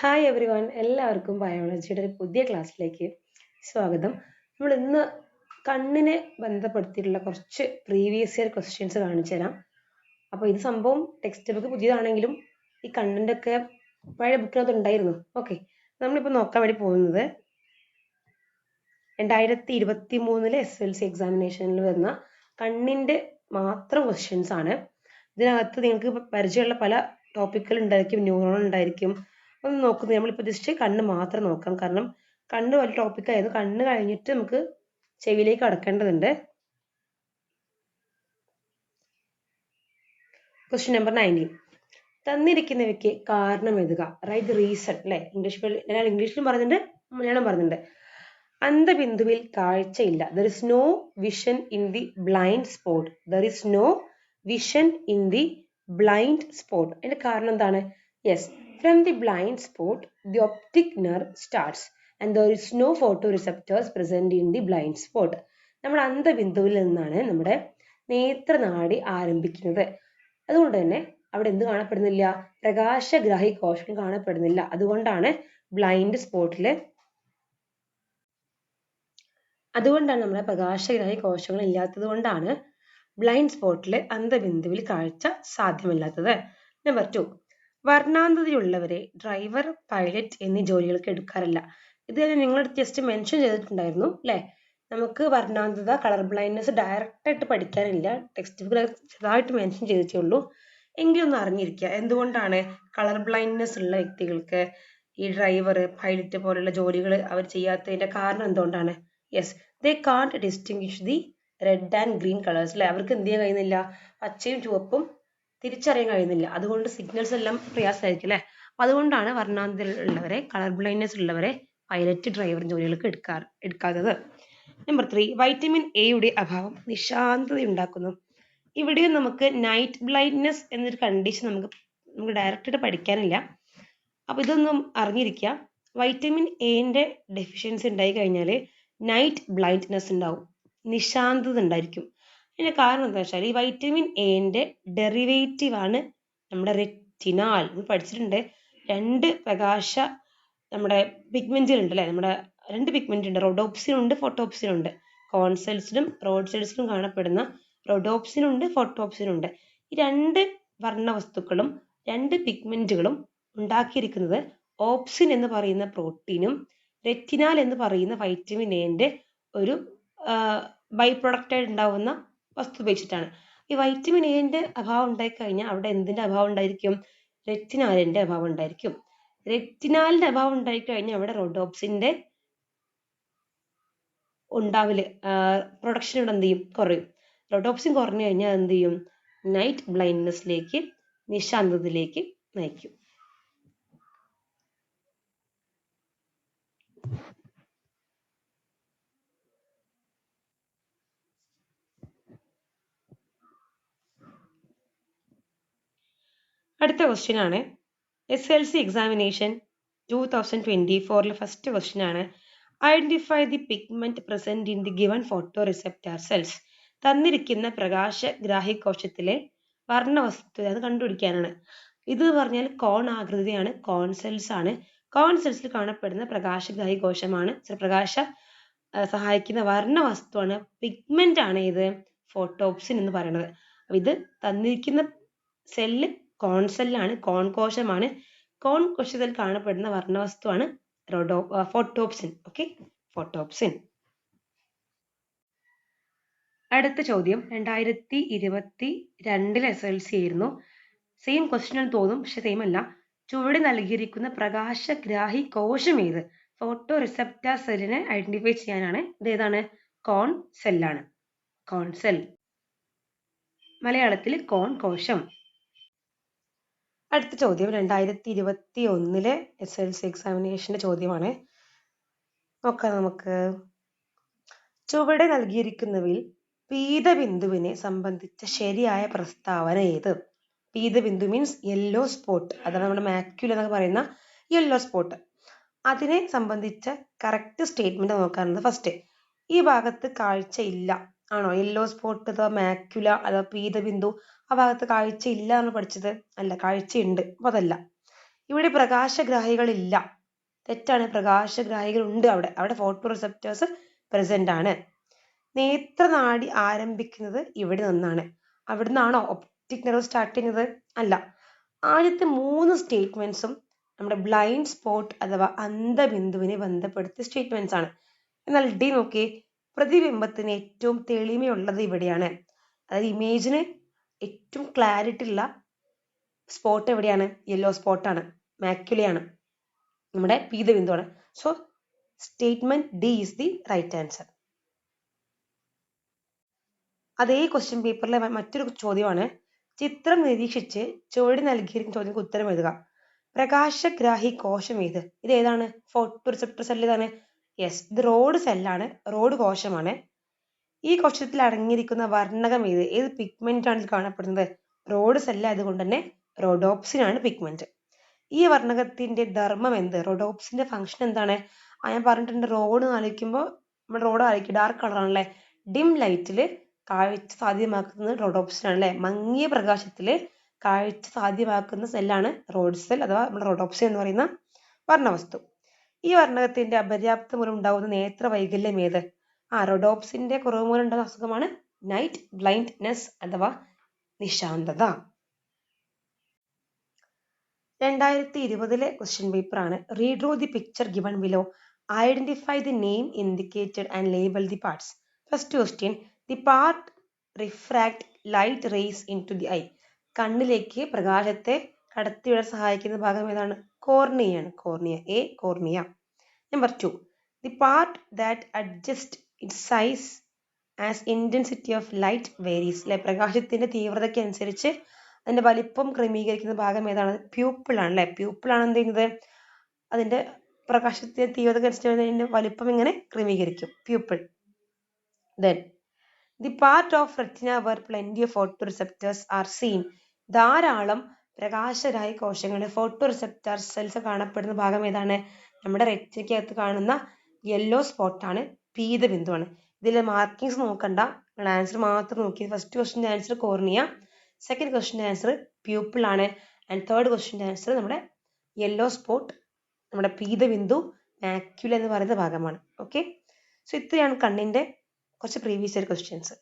Hi every one, എല്ലാവർക്കും ബയോളജിയുടെ ഒരു പുതിയ ക്ലാസ്സിലേക്ക് സ്വാഗതം. നമ്മൾ ഇന്ന് കണ്ണിനെ ബന്ധപ്പെടുത്തിയിട്ടുള്ള കുറച്ച് പ്രീവിയസ് ഇയർ ക്വസ്റ്റ്യൻസ് കാണിച്ചു തരാം. അപ്പോൾ ഇത് സംഭവം ടെക്സ്റ്റ് ബുക്ക് പുതിയതാണെങ്കിലും ഈ കണ്ടന്റ് ഒക്കെ പഴയ ബുക്കിനകത്ത് ഉണ്ടായിരുന്നു. ഓക്കെ, നമ്മളിപ്പോൾ നോക്കാൻ വേണ്ടി പോകുന്നത് 2023 SLC എക്സാമിനേഷനിൽ വരുന്ന കണ്ണിൻ്റെ മാത്രം ക്വസ്റ്റ്യൻസ് ആണ്. ഇതിനകത്ത് നിങ്ങൾക്ക് പരിചയമുള്ള പല ടോപ്പിക്കുകൾ ഉണ്ടായിരിക്കും, ന്യൂറോൺ ഉണ്ടായിരിക്കും. ഒന്ന് നോക്കുന്നത് നമ്മളിപ്പോൾ ജസ്റ്റ് കണ്ണ് മാത്രം നോക്കാം, കാരണം കണ്ണ് വലിയ ടോപ്പിക്കായിരുന്നു. കണ്ണ് കഴിഞ്ഞിട്ട് നമുക്ക് ചെവിയിലേക്ക് കടക്കേണ്ടതുണ്ട്. Question number 19. തന്നിരിക്കുന്നവയ്ക്ക് കാരണം എഴുതുക. Right reason. അല്ലെ, ഇംഗ്ലീഷിലും പറഞ്ഞിട്ടുണ്ട്, മലയാളം പറഞ്ഞിട്ടുണ്ട്. അന്ധബിന്ദുവിൽ കാഴ്ചയില്ല. There is no vision in the blind spot. There is no vision in the blind spot. അതിന്റെ കാരണം എന്താണ്? Yes, from the blind spot the optic nerve starts and there is no photo receptors present in the blind spot. നമ്മുടെ അന്ധബിന്ദുവിൽ നിന്നാണ് നമ്മുടെ നേത്രനാഡി ആരംഭിക്കുന്നത്. അതുകൊണ്ട് തന്നെ അവിടെ എന്ത് കാണപ്പെടുന്നില്ല? പ്രകാശഗ്രാഹി കോശങ്ങൾ കാണപ്പെടുന്നില്ല. അതുകൊണ്ടാണ് നമ്മുടെ പ്രകാശഗ്രാഹി കോശങ്ങൾ ഇല്ലാത്തത് കൊണ്ടാണ് ബ്ലൈൻഡ് സ്പോട്ടിൽ അന്ധബിന്ദുവിൽ കാഴ്ച സാധ്യമല്ലാത്തത്. നമ്പർ 2, വർണ്ണാന്ധതയുള്ളവരെ ഡ്രൈവർ, പൈലറ്റ് എന്നീ ജോലികൾക്ക് എടുക്കാറില്ല. ഇത് നിങ്ങൾ ജസ്റ്റ് മെൻഷൻ ചെയ്തിട്ടുണ്ടായിരുന്നു അല്ലെ. നമുക്ക് വർണ്ണാന്ധത, കളർ ബ്ലൈൻഡ്നെസ് ഡയറക്റ്റ് ആയിട്ട് പഠിക്കാനില്ല, ടെക്സ്റ്റ് ബുക്കിൽ ചെറുതായിട്ട് മെൻഷൻ ചെയ്തിട്ടേ ഉള്ളൂ. എങ്കിലും ഒന്ന് അറിഞ്ഞിരിക്കുക എന്തുകൊണ്ടാണ് കളർ ബ്ലൈൻഡ്നെസ് ഉള്ള വ്യക്തികൾക്ക് ഈ ഡ്രൈവർ, പൈലറ്റ് പോലുള്ള ജോലികൾ അവർ ചെയ്യാത്തതിന്റെ കാരണം എന്തുകൊണ്ടാണ്? Yes, they can't distinguish the red and green colours. അല്ലെ, അവർക്ക് എന്ത് ചെയ്യാൻ കഴിയുന്നില്ല? പച്ചയും ചുവപ്പും തിരിച്ചറിയാൻ കഴിയുന്നില്ല. അതുകൊണ്ട് സിഗ്നൽസ് എല്ലാം പ്രയാസമായിരിക്കും അല്ലെ. അപ്പൊ അതുകൊണ്ടാണ് വർണ്ണാന്ധതയുള്ളവരെ, കളർ ബ്ലൈൻഡ്നെസ് ഉള്ളവരെ പൈലറ്റ്, ഡ്രൈവർ ജോലികൾക്ക് എടുക്കാത്തത്. നമ്പർ 3, വൈറ്റമിൻ എയുടെ അഭാവം നിശാന്തത ഉണ്ടാക്കുന്നു. ഇവിടെയും നമുക്ക് നൈറ്റ് ബ്ലൈൻഡ്നെസ് എന്നൊരു കണ്ടീഷൻ നമുക്ക് ഡയറക്റ്റ് പഠിക്കാനില്ല. അപ്പൊ ഇതൊന്നും അറിഞ്ഞിരിക്കുക. വൈറ്റമിൻ എന്റെ ഡെഫിഷ്യൻസി ഉണ്ടായി കഴിഞ്ഞാൽ നൈറ്റ് ബ്ലൈൻഡ്നെസ് ഉണ്ടാവും, നിശാന്തത ഉണ്ടായിരിക്കും. അതിന്റെ കാരണം എന്താ വെച്ചാൽ ഈ വൈറ്റമിൻ എന്റെ ഡെറിവേറ്റീവ് ആണ് നമ്മുടെ റെറ്റിനാൽ. പഠിച്ചിട്ടുണ്ട്, രണ്ട് പ്രകാശ നമ്മുടെ പിഗ്മെന്റുകൾ ഉണ്ട് അല്ലെ. നമ്മുടെ രണ്ട് പിഗ്മെന്റ് ഉണ്ട്, റോഡോപ്സിൻ ഉണ്ട്, ഫോട്ടോപ്സിൻ ഉണ്ട്. കോൺ സെൽസിലും റോഡ് സെൽസിലും കാണപ്പെടുന്ന റോഡോപ്സിൻ ഉണ്ട്, ഫോട്ടോപ്സിൻ ഉണ്ട്. ഈ രണ്ട് വർണ്ണവസ്തുക്കളും രണ്ട് പിഗ്മെന്റുകളും ഉണ്ടാക്കിയിരിക്കുന്നത് ഓപ്സിൻ എന്ന് പറയുന്ന പ്രോട്ടീനും റെറ്റിനാൽ എന്ന് പറയുന്ന വൈറ്റമിൻ എന്റെ ഒരു ബൈ പ്രൊഡക്റ്റ് ആയിട്ട് ഉണ്ടാവുന്ന വസ്തു ഉപയോഗിച്ചിട്ടാണ്. ഈ വൈറ്റമിൻ എന്റെ അഭാവം ഉണ്ടായി കഴിഞ്ഞാൽ അവിടെ എന്തിന്റെ അഭാവം ഉണ്ടായിരിക്കും? റെറ്റിനാലിന്റെ അഭാവം ഉണ്ടായിരിക്കും. റെറ്റിനാലിന്റെ അഭാവം ഉണ്ടായി കഴിഞ്ഞാൽ അവിടെ റോഡോപ്സിന്റെ ഉണ്ടാവില്ല, പ്രൊഡക്ഷൻ ഇവിടെ എന്ത് ചെയ്യും? കുറയും. റോഡോപ്സിൻ കുറഞ്ഞു കഴിഞ്ഞാൽ എന്ത് ചെയ്യും? നൈറ്റ് ബ്ലൈൻഡ്നെസ്സിലേക്ക്, നിശാന്തതയിലേക്ക് നയിക്കും. അടുത്ത ക്വസ്റ്റ്യൻ ആണ് SLC എക്സാമിനേഷൻ 2024 ഫസ്റ്റ് ക്വസ്റ്റ്യൻ ആണ്. Identify the pigment present in the given photo receptor cells. തന്നിരിക്കുന്ന പ്രകാശഗ്രാഹി കോശത്തിലെ വർണ്ണവസ്തു അത് കണ്ടുപിടിക്കാനാണ്. ഇത് പറഞ്ഞാൽ കോൺ ആകൃതിയാണ്, കോൺ സെൽസ് ആണ്. കോൺ സെൽസിൽ കാണപ്പെടുന്ന പ്രകാശഗ്രാഹി കോശമാണ്, പ്രകാശ സഹായിക്കുന്ന വർണ്ണവസ്തുവാണ്, പിഗ്മെന്റ് ആണ് ഇത് ഫോട്ടോപ്സിൻ എന്ന് പറയുന്നത്. ഇത് തന്നിരിക്കുന്ന സെല്ല് കോൺ സെല്ലാണ്, കോൺ കോശമാണ്. കോൺ കോശത്തിൽ കാണപ്പെടുന്ന വർണ്ണവസ്തുവാണ് ഫോട്ടോപ്സിൻ. Okay, photopsin. അടുത്ത ചോദ്യം 2022 SLC ആയിരുന്നു. സെയിം ക്വസ്റ്റ്യൻ എന്ന് തോന്നും, പക്ഷെ സെയിം അല്ല. ചുവടെ നൽകിയിരിക്കുന്ന പ്രകാശഗ്രാഹി കോശം ഏത്? ഫോട്ടോ റിസെപ്റ്റർ സെല്ലിനെ ഐഡന്റിഫൈ ചെയ്യാനാണ്. ഇത് ഏതാണ്? കോൺ സെല്ലാണ്. കോൺ സെൽ, മലയാളത്തിൽ കോൺ കോശം. അടുത്ത ചോദ്യം 2021 SLC എക്സാമിനേഷന്റെ ചോദ്യമാണ്. നോക്കാം നമുക്ക്. ചുവടെ നൽകിയിരിക്കുന്നവയിൽ പീതബിന്ദുവിനെ സംബന്ധിച്ച ശരിയായ പ്രസ്താവന ഏത്? പീതബിന്ദു മീൻസ് യെല്ലോ സ്പോട്ട്, അതാണ് നമ്മുടെ മാക്യുല എന്നൊക്കെ പറയുന്ന യെല്ലോ സ്പോട്ട്. അതിനെ സംബന്ധിച്ച കറക്റ്റ് സ്റ്റേറ്റ്മെന്റ് നോക്കാറുണ്ട്. ഫസ്റ്റ്, ഈ ഭാഗത്ത് കാഴ്ച ഇല്ല ആണോ? യെല്ലോ സ്പോട്ട് അഥവാ മാക്യുല അഥവാ പീതബിന്ദു, ആ ഭാഗത്ത് കാഴ്ച ഇല്ല എന്ന് പഠിച്ചത്? അല്ല, കാഴ്ചയുണ്ട്. അപ്പൊ അതല്ല. ഇവിടെ പ്രകാശഗ്രാഹികളില്ല. തെറ്റാണ്. പ്രകാശഗ്രാഹികൾ ഉണ്ട്. അവിടെ ഫോട്ടോ റിസപ്റ്റേഴ്സ് പ്രസന്റ് ആണ്. നേത്രനാഡി ആരംഭിക്കുന്നത് ഇവിടെ നിന്നാണ്. അവിടെ നിന്നാണോ ഒപ്റ്റിക് നെർവ് സ്റ്റാർട്ട് ചെയ്യുന്നത്? അല്ല. ആദ്യത്തെ 3 സ്റ്റേറ്റ്മെന്റ്സും നമ്മുടെ ബ്ലൈൻഡ് സ്പോട്ട് അഥവാ അന്ധബിന്ദുവിനെ ബന്ധപ്പെടുത്തിയ സ്റ്റേറ്റ്മെന്റ്സ് ആണ്. എന്നാൽ ഡി നോക്കി, പ്രതിബിംബത്തിന് ഏറ്റവും തെളിമയുള്ളത് ഇവിടെയാണ്. അതായത് ഇമേജിന് ഏറ്റവും ക്ലാരിറ്റി ഉള്ള സ്പോട്ട് എവിടെയാണ്? യെല്ലോ സ്പോട്ടാണ്, മാക്യുലയാണ്, നമ്മുടെ പീതബിന്ദുവാണ്. So statement D is the right answer. അതേ ക്വസ്റ്റ്യൻ പേപ്പറിലെ മറ്റൊരു ചോദ്യമാണ്. ചിത്രം നിരീക്ഷിച്ച് ചുവടെ നൽകിയിരിക്കുന്ന ചോദ്യങ്ങൾക്ക് ഉത്തരം എഴുതുക. പ്രകാശഗ്രാഹി കോശം ഏത്? ഇത് ഏതാണ്? ഫോട്ടോ റിസപ്റ്റർ സെൽ ഏതാണ്? യെസ്, ഇത് റോഡ് സെല്ലാണ്, റോഡ് കോശമാണ്. ഈ കോശത്തിൽ അടങ്ങിയിരിക്കുന്ന വർണ്ണകം ഏത്? ഏത് പിഗ്മെന്റ് ആണ് കാണപ്പെടുന്നത്? റോഡ് സെല്ല് ആയതുകൊണ്ട് തന്നെ റോഡോപ്സിൻ ആണ് പിഗ്മെന്റ്. ഈ വർണ്ണകത്തിന്റെ ധർമ്മം എന്ത്? റോഡോപ്സിന്റെ ഫംഗ്ഷൻ എന്താണ്? ഞാൻ പറഞ്ഞിട്ടുണ്ട്, റോഡ് ആലോചിക്കുമ്പോൾ നമ്മൾ റോഡ് ആലോചിക്കും ഡാർക്ക് കളറാണല്ലേ. ഡിം ലൈറ്റില് കാഴ്ച സാധ്യമാക്കുന്നത് റോഡോപ്സിൻ ആണ് അല്ലെ. മങ്ങിയ പ്രകാശത്തില് കാഴ്ച സാധ്യമാക്കുന്ന സെല്ലാണ് റോഡ് സെൽ അഥവാ നമ്മുടെ റോഡോപ്സിൻ എന്ന് പറയുന്ന വർണ്ണവസ്തു. ഈ വർണ്ണകത്തിന്റെ അപര്യാപ്തം മൂലം ഉണ്ടാകുന്ന നേത്ര വൈകല്യം ഏത്? റോഡോപ്സിന്റെ കുറവ് മൂലം ഉണ്ടാകുന്ന അസുഖമാണ് നൈറ്റ് ബ്ലൈൻഡ്നെസ് അഥവാ നിശാന്തത. 2020 ക്വസ്റ്റ്യൻ പേപ്പർ ആണ്. Redraw the picture given below, identify the name indicated and label the parts. First question, the part refract light rays into the eye. കണ്ണിലേക്ക് പ്രകാശത്തെ കടത്തിവിടാൻ സഹായിക്കുന്ന ഭാഗം ഏതാണ്? കോർണിയാണ്. Cornea. A cornea. Number 2, the part that adjust its size as intensity of light varies. അല്ലെ, പ്രകാശത്തിന്റെ തീവ്രതയ്ക്ക് അനുസരിച്ച് അതിന്റെ വലിപ്പം ക്രമീകരിക്കുന്ന ഭാഗം ഏതാണ്? പ്യൂപ്പിൾ ആണ് അല്ലെ. പ്യൂപ്പിൾ ആണ് എന്ത് ചെയ്യുന്നത്? അതിന്റെ പ്രകാശത്തിന്റെ തീവ്രതയ്ക്ക് അനുസരിച്ച് അതിന്റെ വലിപ്പം ഇങ്ങനെ ക്രമീകരിക്കും, pupil. Then the part of retina where plenty of photoreceptors are seen. ധാരാളം പ്രകാശരായി കോശങ്ങളുടെ ഫോട്ടോ റിസപ്റ്റർ സെൽസ് കാണപ്പെടുന്ന ഭാഗം ഏതാണ്? നമ്മുടെ റെറ്റിനയ്ക്കകത്ത് കാണുന്ന യെല്ലോ സ്പോട്ടാണ്, പീതബിന്ദുവാണ്. ഇതിലെ മാർക്കിങ്സ് നോക്കണ്ട, നിങ്ങൾ ആൻസർ മാത്രം നോക്കി. ഫസ്റ്റ് ക്വസ്റ്റിന്റെ ആൻസർ കോർണിയ, സെക്കൻഡ് ക്വസ്റ്റിന്റെ ആൻസർ പ്യൂപ്പിൾ ആണ്, ആൻഡ് തേർഡ് ക്വസ്റ്റിന്റെ ആൻസർ നമ്മുടെ യെല്ലോ സ്പോട്ട്, നമ്മുടെ പീതബിന്ദു, മാക്യുല എന്ന് പറയുന്ന ഭാഗമാണ്. ഓക്കെ, സോ ഇത്രയാണ് കണ്ണിന്റെ കുറച്ച് പ്രീവിയസ് ഇയർ ക്വസ്റ്റ്യൻസ്.